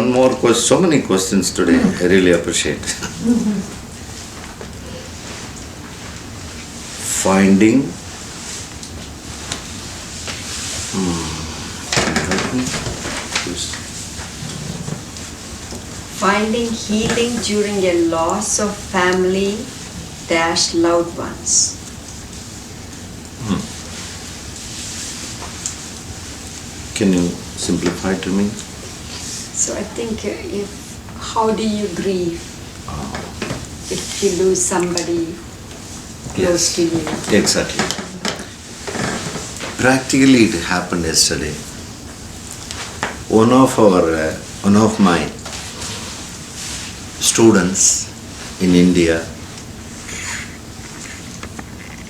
one more question. So many questions today. I really appreciate. Finding. Finding healing during a loss of family dash loved ones. Can you simplify to me? So I think how do you grieve if you lose somebody close to you? Exactly. Practically it happened yesterday. One of my students in India,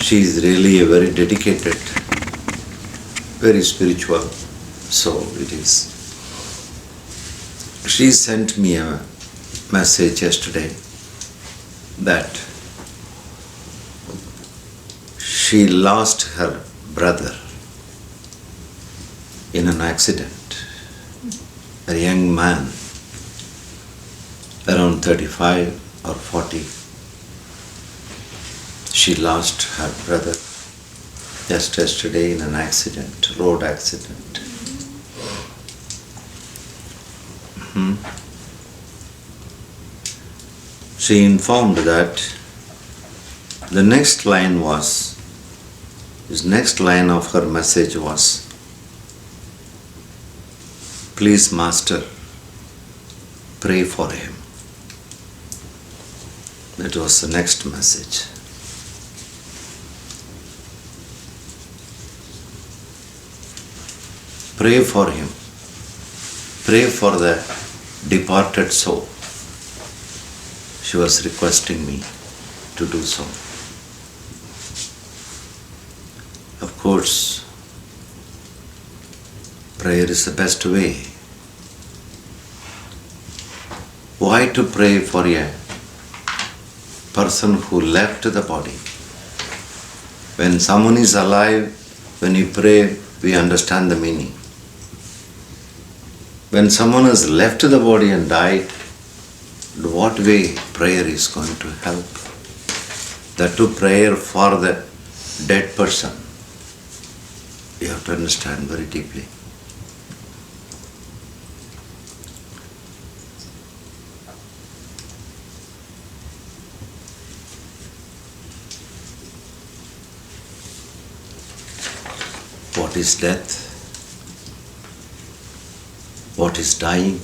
she is really a very dedicated, very spiritual soul it is. She sent me a message yesterday that she lost her brother in an accident. A young man, around 35 or 40. She lost her brother just yesterday in an accident, road accident. She informed that the next line of her message was, "Please, Master, pray for him." That was the next message. Pray for him. Pray for the departed soul. She was requesting me to do so. Of course, prayer is the best way. Why to pray for a person who left the body? When someone is alive, when you pray, we understand the meaning. When someone has left the body and died, what way prayer is going to help? That to prayer for the dead person, you have to understand very deeply. What is death? What is dying?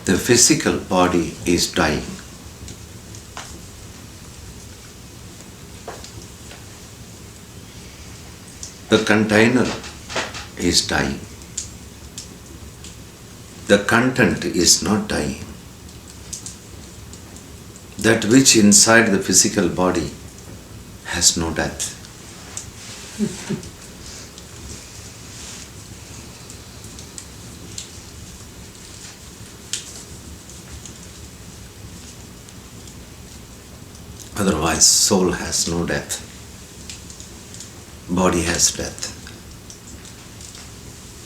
The physical body is dying. The container is dying. The content is not dying. That which inside the physical body has no death. Otherwise, soul has no death. Body has death.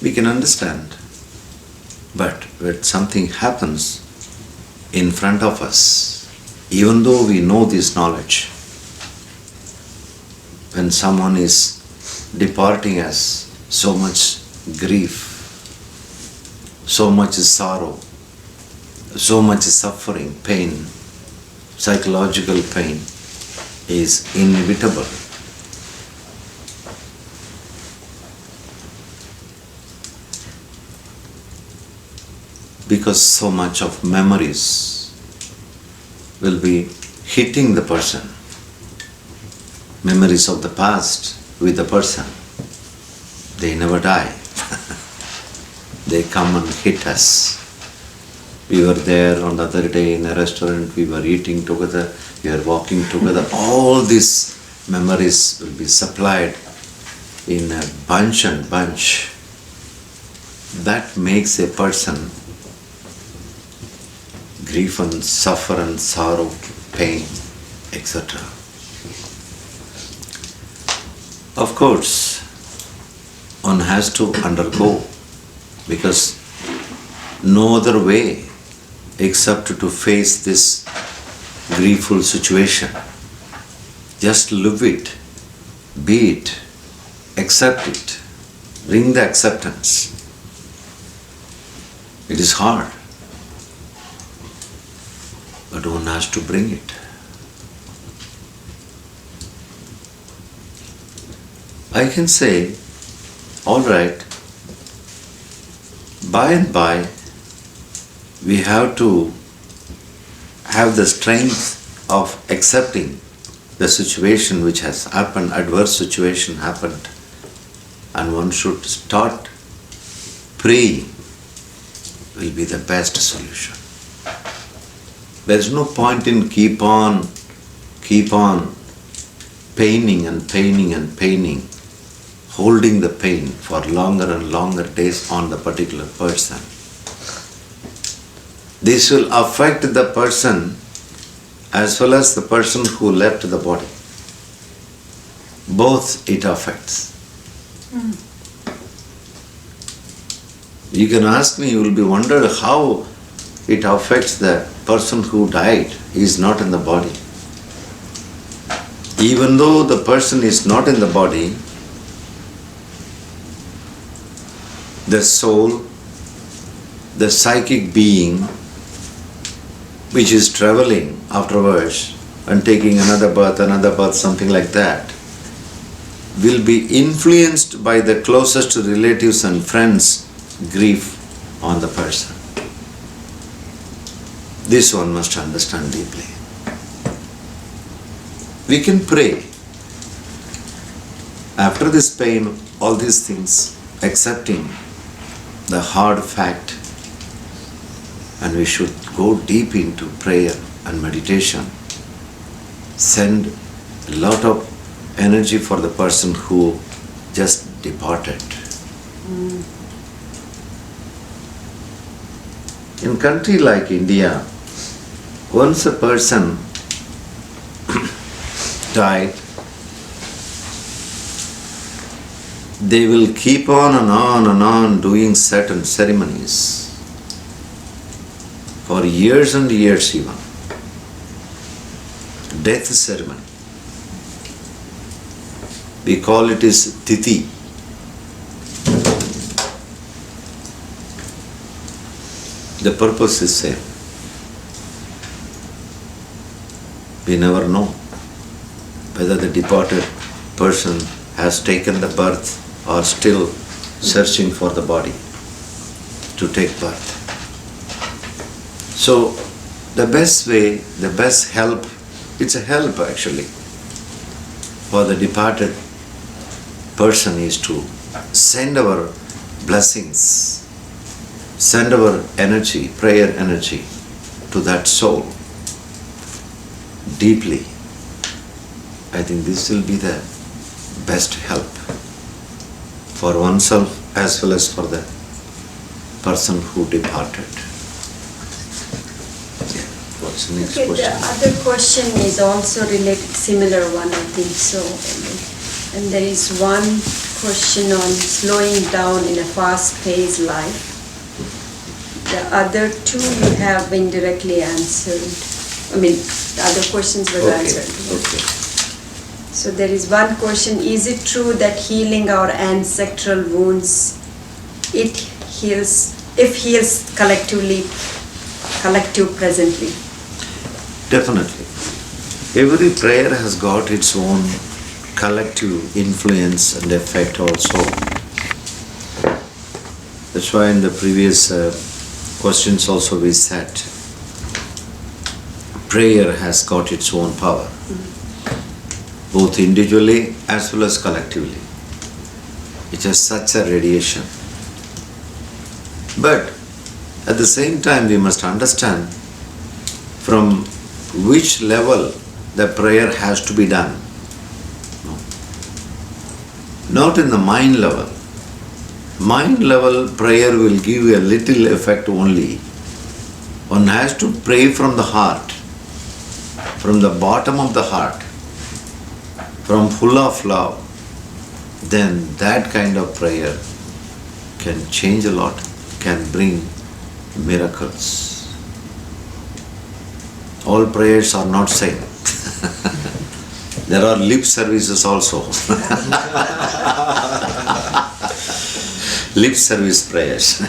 We can understand. But when something happens in front of us, even though we know this knowledge, when someone is departing us, so much grief, so much sorrow, so much suffering, pain, psychological pain is inevitable. Because so much of memories will be hitting the person. Memories of the past with the person, they never die. They come and hit us. We were there on the other day in a restaurant, we were eating together, we were walking together. All these memories will be supplied in a bunch and bunch. That makes a person grief and suffer and sorrow, pain, etc. Of course, one has to undergo, because no other way except to face this griefful situation. Just live it, be it, accept it, bring the acceptance. It is hard, but one has to bring it. I can say, all right, by and by, we have to have the strength of accepting the situation which has happened, adverse situation happened, and one should start praying will be the best solution. There is no point in keep on paining and paining and paining, holding the pain for longer and longer days on the particular person. This will affect the person as well as the person who left the body. Both it affects. You can ask me, you will be wondering how it affects the person who died. He is not in the body. Even though the person is not in the body, the soul, the psychic being, which is traveling afterwards and taking another birth, something like that, will be influenced by the closest relatives and friends' grief on the person. This one must understand deeply. We can pray. After this pain, all these things, accepting the hard fact, and we should go deep into prayer and meditation. Send a lot of energy for the person who just departed. In country like India, once a person died, they will keep on and on and on doing certain ceremonies for years and years even. Death ceremony. We call it is Tithi. The purpose is same. We never know whether the departed person has taken the birth or still searching for the body to take birth. So the best way, the best help, it's a help actually for the departed person is to send our blessings, send our energy, prayer energy to that soul deeply. I think this will be the best help for oneself as well as for the person who departed. Yeah. What's the next question? The other question is also related, similar one I think so. And there is one question on slowing down in a fast-paced life. The other two you have indirectly answered. I mean, the other questions were answered. Okay. So there is one question, is it true that healing our ancestral wounds, it heals collective presently? Definitely. Every prayer has got its own collective influence and effect also. That's why in the previous questions also we said, prayer has got its own power, both individually as well as collectively. It has such a radiation. But at the same time we must understand from which level the prayer has to be done. Not in the mind level. Mind level prayer will give a little effect only. One has to pray from the heart, from the bottom of the heart, from full of love. Then that kind of prayer can change a lot, can bring miracles. All prayers are not same. There are lip services also. Lip service prayers.